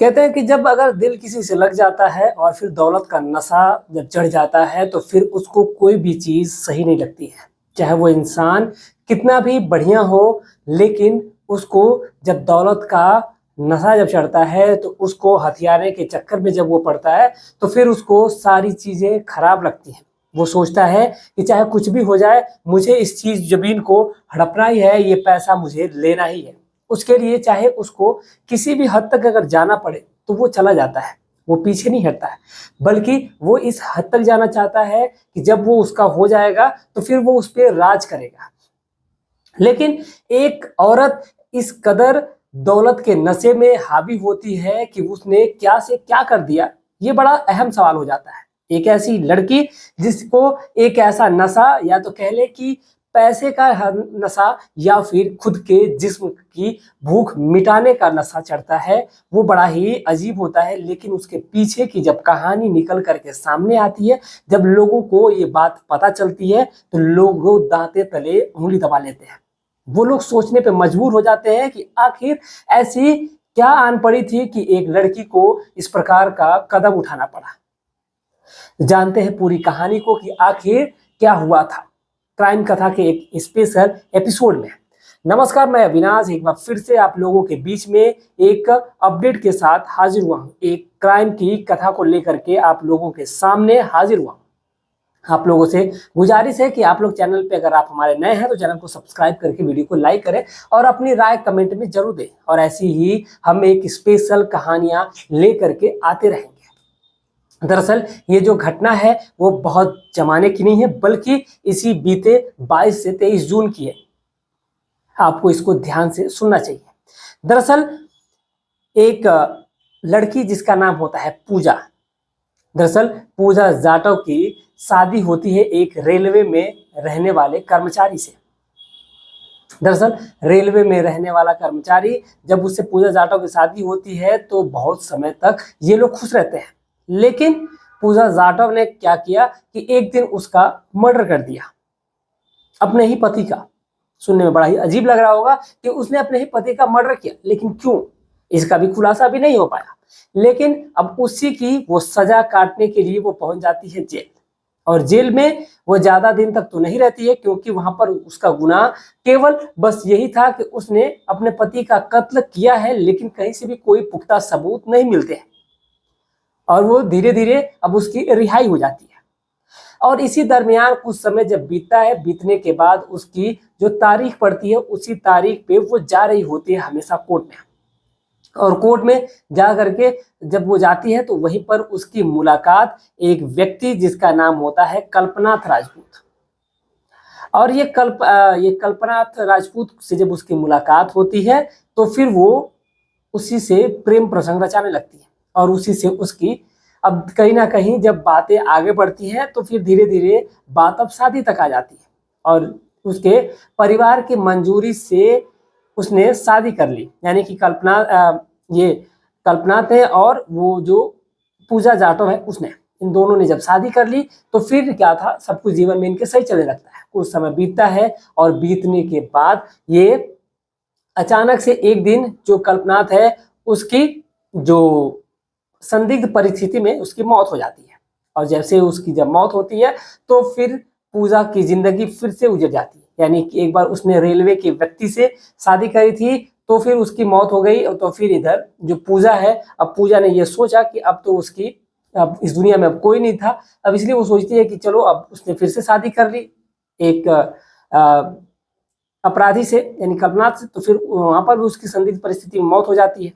कहते हैं कि जब अगर दिल किसी से लग जाता है और फिर दौलत का नशा जब चढ़ जाता है तो फिर उसको कोई भी चीज़ सही नहीं लगती है। चाहे वो इंसान कितना भी बढ़िया हो, लेकिन उसको जब दौलत का नशा जब चढ़ता है तो उसको हथियाने के चक्कर में जब वो पड़ता है तो फिर उसको सारी चीज़ें खराब लगती हैं। वो सोचता है कि चाहे कुछ भी हो जाए, मुझे इस चीज़ ज़मीन को हड़पना ही है, ये पैसा मुझे लेना ही है। उसके लिए चाहे उसको किसी भी हद तक अगर जाना पड़े तो वो चला जाता है, वो पीछे नहीं हटता है, बल्कि वो इस हद तक जाना चाहता है कि जब वो उसका हो जाएगा तो फिर वो उस पर राज करेगा। लेकिन एक औरत इस कदर दौलत के नशे में हावी होती है कि उसने क्या से क्या कर दिया, ये बड़ा अहम सवाल हो जाता है। एक ऐसी लड़की जिसको एक ऐसा नशा, या तो कह ले कि पैसे का नशा या फिर खुद के जिस्म की भूख मिटाने का नशा चढ़ता है, वो बड़ा ही अजीब होता है। लेकिन उसके पीछे की जब कहानी निकल करके सामने आती है, जब लोगों को ये बात पता चलती है, तो लोग दांते तले उंगली दबा लेते हैं। वो लोग सोचने पे मजबूर हो जाते हैं कि आखिर ऐसी क्या आन पड़ी थी कि एक लड़की को इस प्रकार का कदम उठाना पड़ा। जानते हैं पूरी कहानी को कि आखिर क्या हुआ था, क्राइम कथा के एक स्पेशल एपिसोड में। नमस्कार, मैं अविनाश एक बार फिर से आप लोगों के बीच में एक अपडेट के साथ हाजिर हुआ हूँ। एक क्राइम की कथा को लेकर के आप लोगों के सामने हाजिर हुआ हूँ। आप लोगों से गुजारिश है कि आप लोग चैनल पे अगर आप हमारे नए हैं तो चैनल को सब्सक्राइब करके वीडियो को लाइक करें और अपनी राय कमेंट में जरूर दें। और ऐसी ही हम एक स्पेशल कहानियां लेकर के आते रहेंगे। दरअसल ये जो घटना है वो बहुत जमाने की नहीं है, बल्कि इसी बीते 22 से 23 जून की है। आपको इसको ध्यान से सुनना चाहिए। दरअसल एक लड़की जिसका नाम होता है पूजा, दरअसल पूजा जाटव की शादी होती है एक रेलवे में रहने वाले कर्मचारी से। दरअसल रेलवे में रहने वाला कर्मचारी, जब उससे पूजा जाटव की शादी होती है तो बहुत समय तक ये लोग खुश रहते हैं। लेकिन पूजा जाटव ने क्या किया कि एक दिन उसका मर्डर कर दिया, अपने ही पति का। सुनने में बड़ा ही अजीब लग रहा होगा कि उसने अपने ही पति का मर्डर किया, लेकिन क्यों, इसका भी खुलासा भी नहीं हो पाया। लेकिन अब उसी की वो सजा काटने के लिए वो पहुंच जाती है जेल। और जेल में वो ज्यादा दिन तक तो नहीं रहती है, क्योंकि वहां पर उसका गुनाह केवल बस यही था कि उसने अपने पति का कत्ल किया है, लेकिन कहीं से भी कोई पुख्ता सबूत नहीं मिलते हैं। और वो धीरे धीरे अब उसकी रिहाई हो जाती है। और इसी दरमियान कुछ समय जब बीतता है, बीतने के बाद उसकी जो तारीख पड़ती है, उसी तारीख पे वो जा रही होती है हमेशा कोर्ट में। और कोर्ट में जा करके जब वो जाती है तो वहीं पर उसकी मुलाकात एक व्यक्ति जिसका नाम होता है कल्पनाथ राजपूत। और ये कल्पनाथ राजपूत से जब उसकी मुलाकात होती है तो फिर वो उसी से प्रेम प्रसंग रचाने लगती है। और उसी से उसकी अब कहीं ना कहीं जब बातें आगे बढ़ती हैं तो फिर धीरे धीरे बात अब शादी तक आ जाती है। और उसके परिवार की मंजूरी से उसने शादी कर ली, यानी कि ये कल्पनाथ है और वो जो पूजा जाटव है उसने, इन दोनों ने जब शादी कर ली तो फिर क्या था, सब कुछ जीवन में इनके सही चलने लगता है। कुछ समय बीतता है और बीतने के बाद ये अचानक से एक दिन जो कल्पनाथ है उसकी जो संदिग्ध परिस्थिति में उसकी मौत हो जाती है। और जैसे उसकी जब मौत होती है तो फिर पूजा की जिंदगी फिर से उजड़ जाती है। यानी कि एक बार उसने रेलवे के व्यक्ति से शादी करी थी, तो फिर उसकी मौत हो गई। तो फिर इधर जो पूजा है, अब पूजा ने ये सोचा कि अब तो उसकी अब इस दुनिया में अब कोई नहीं था। अब इसलिए वो सोचती है कि चलो, अब उसने फिर से शादी कर ली एक अपराधी से, यानी कल्पनाथ से। तो फिर वहां पर भी उसकी संदिग्ध परिस्थिति में मौत हो जाती है।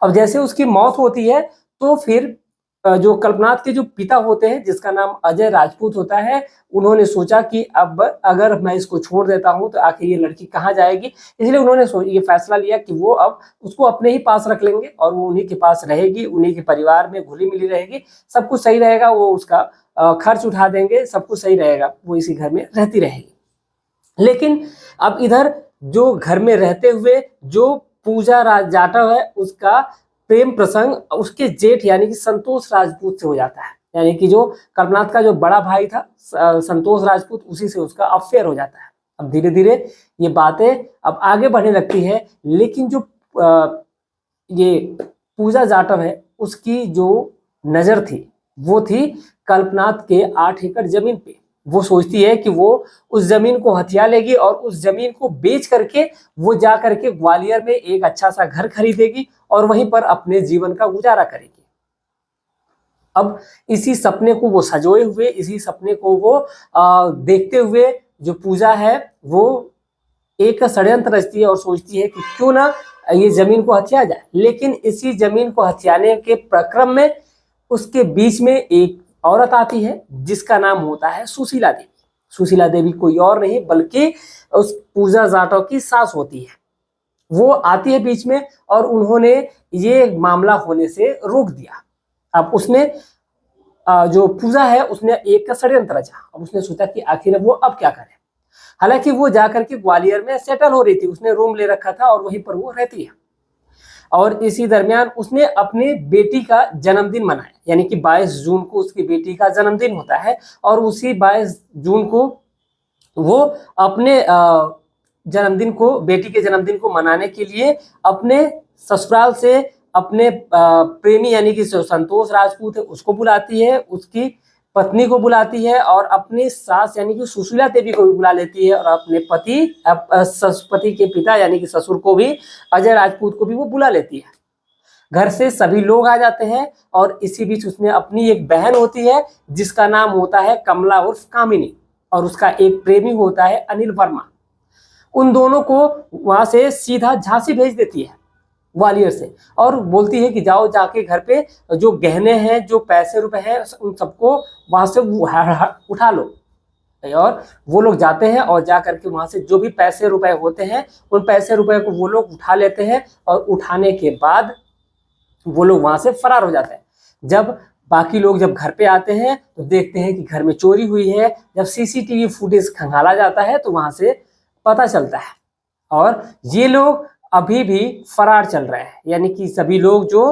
अब जैसे उसकी मौत होती है तो फिर जो कल्पनाथ के जो पिता होते हैं, जिसका नाम अजय राजपूत होता है, उन्होंने सोचा कि अब अगर मैं इसको छोड़ देता हूं तो आखिर ये लड़की कहाँ जाएगी। इसलिए उन्होंने ये फैसला लिया कि वो अब उसको अपने ही पास रख लेंगे और वो उन्हीं के पास रहेगी, उन्हीं के परिवार में घुली मिली रहेगी, सब कुछ सही रहेगा। वो उसका खर्च उठा देंगे, सब कुछ सही रहेगा, वो इसी घर में रहती रहेगी। लेकिन अब इधर जो घर में रहते हुए जो पूजा जाटव है, उसका प्रेम प्रसंग उसके जेठ यानी कि संतोष राजपूत से हो जाता है। यानी कि जो कल्पनाथ का जो बड़ा भाई था संतोष राजपूत, उसी से उसका अफेयर हो जाता है। अब धीरे धीरे ये बातें अब आगे बढ़ने लगती है। लेकिन जो ये पूजा जाटव है उसकी जो नजर थी वो थी कल्पनाथ के 8 एकड़ जमीन पे। वो सोचती है कि वो उस जमीन को हथिया लेगी और उस जमीन को बेच करके वो जा करके ग्वालियर में एक अच्छा सा घर खरीदेगी और वहीं पर अपने जीवन का गुजारा करेगी। अब इसी सपने को वो सजोए हुए, इसी सपने को वो देखते हुए जो पूजा है वो एक षड्यंत्र रचती है और सोचती है कि क्यों ना ये जमीन को हथिया जाए। लेकिन इसी जमीन को हथियाने के प्रक्रम में उसके बीच में एक औरत आती है जिसका नाम होता है सुशीला देवी। सुशीला देवी कोई और नहीं बल्कि उस पूजा जाटव की सास होती है। वो आती है बीच में और उन्होंने ये मामला होने से रोक दिया। अब उसने जो पूजा है उसने एक षड्यंत्र रचा। अब उसने सोचा कि आखिर वो अब क्या करे। हालांकि वो जाकर के ग्वालियर में सेटल हो रही थी, उसने रूम ले रखा था और वहीं पर वो रहती है। और इसी दरमियान उसने अपनी बेटी का जन्मदिन मनाया, यानी कि 22 जून को उसकी बेटी का जन्मदिन होता है और उसी 22 जून को वो अपने जन्मदिन को, बेटी के जन्मदिन को मनाने के लिए अपने ससुराल से अपने प्रेमी यानी कि संतोष राजपूत है उसको बुलाती है, उसकी पत्नी को बुलाती है और अपनी सास यानी कि सुशीला देवी को भी बुला लेती है और अपने पति के पिता यानी कि ससुर को भी, अजय राजपूत को भी वो बुला लेती है। घर से सभी लोग आ जाते हैं और इसी बीच उसमें अपनी एक बहन होती है जिसका नाम होता है कमला उर्फ कामिनी और उसका एक प्रेमी होता है अनिल वर्मा। उन दोनों को वहां से सीधा झांसी भेज देती है ग्वालियर से और बोलती है कि जाओ जाके घर पे जो गहने हैं, जो पैसे रुपए हैं, उन सबको वहां से उठा लो। और वो लोग जाते हैं और जा करके वहां से जो भी पैसे रुपए होते हैं उन पैसे रुपए को वो लोग उठा लेते हैं और उठाने के बाद वो लोग वहां से फरार हो जाते हैं। जब बाकी लोग जब घर पे आते हैं तो देखते हैं कि घर में चोरी हुई है। जब सीसीटीवी फुटेज खंगाला जाता है तो वहां से पता चलता है और ये लोग अभी भी फरार चल रहे हैं, यानी कि सभी लोग जो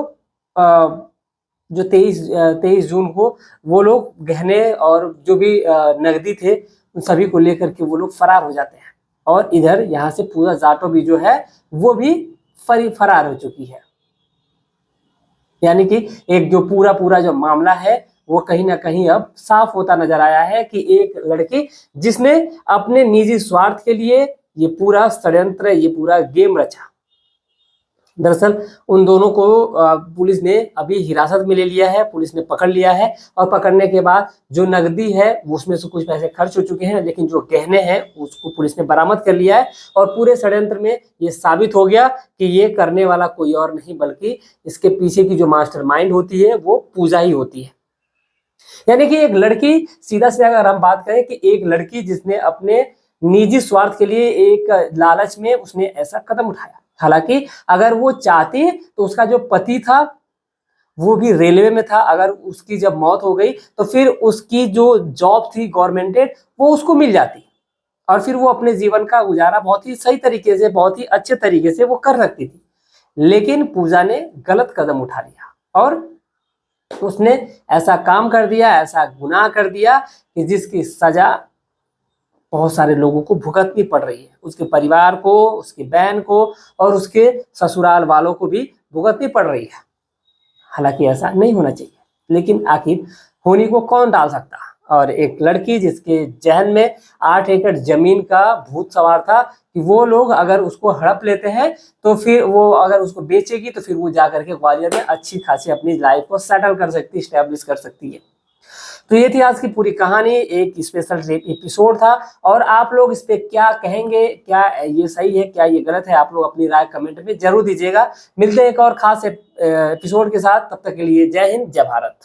23 जून को वो लोग गहने और जो भी नकदी थे उन सभी को लेकर के वो लोग फरार हो जाते हैं। और इधर यहाँ से पूजा जाटव भी जो है वो भी फरार हो चुकी है। यानी कि एक जो पूरा जो मामला है वो कहीं ना कहीं अब साफ होता नजर आया है कि एक लड़की जिसने अपने निजी स्वार्थ के लिए ये पूरा षड्यंत्र, ये पूरा गेम रचा। दरअसल उन दोनों को पुलिस ने अभी हिरासत में ले लिया है, पुलिस ने पकड़ लिया है और पकड़ने के बाद जो नकदी है उसमें से कुछ पैसे खर्च हो चुके हैं, लेकिन जो गहने हैं उसको पुलिस ने बरामद कर लिया है। और पूरे षड्यंत्र में ये साबित हो गया कि ये करने वाला कोई और नहीं बल्कि इसके पीछे की जो मास्टरमाइंड होती है वो पूजा ही होती है। यानी कि एक लड़की, सीधा सीधा अगर हम बात करें कि एक लड़की जिसने अपने निजी स्वार्थ के लिए एक लालच में उसने ऐसा कदम उठाया। हालांकि अगर वो चाहती तो उसका जो पति था वो भी रेलवे में था, अगर उसकी जब मौत हो गई तो फिर उसकी जो जॉब थी गवर्नमेंटेड वो उसको मिल जाती और फिर वो अपने जीवन का गुजारा बहुत ही सही तरीके से, बहुत ही अच्छे तरीके से वो कर सकती थी। लेकिन पूजा ने गलत कदम उठा लिया और उसने ऐसा काम कर दिया, ऐसा गुनाह कर दिया कि जिसकी सजा बहुत सारे लोगों को भुगतनी पड़ रही है। उसके परिवार को, उसकी बहन को और उसके ससुराल वालों को भी भुगतनी पड़ रही है। हालांकि ऐसा नहीं होना चाहिए, लेकिन आखिर होनी को कौन डाल सकता। और एक लड़की जिसके जहन में 8 एकड़ जमीन का भूत सवार था कि वो लोग अगर उसको हड़प लेते हैं तो फिर वो अगर उसको बेचेगी तो फिर वो जाकर के ग्वालियर में अच्छी खासी अपनी लाइफ को सेटल कर सकती, स्टैब्लिश कर सकती है। तो ये थी आज की पूरी कहानी, एक स्पेशल एपिसोड था। और आप लोग इस पे क्या कहेंगे, क्या ये सही है, क्या ये गलत है, आप लोग अपनी राय कमेंट में जरूर दीजिएगा। मिलते हैं एक और खास एपिसोड के साथ, तब तक के लिए जय हिंद, जय भारत।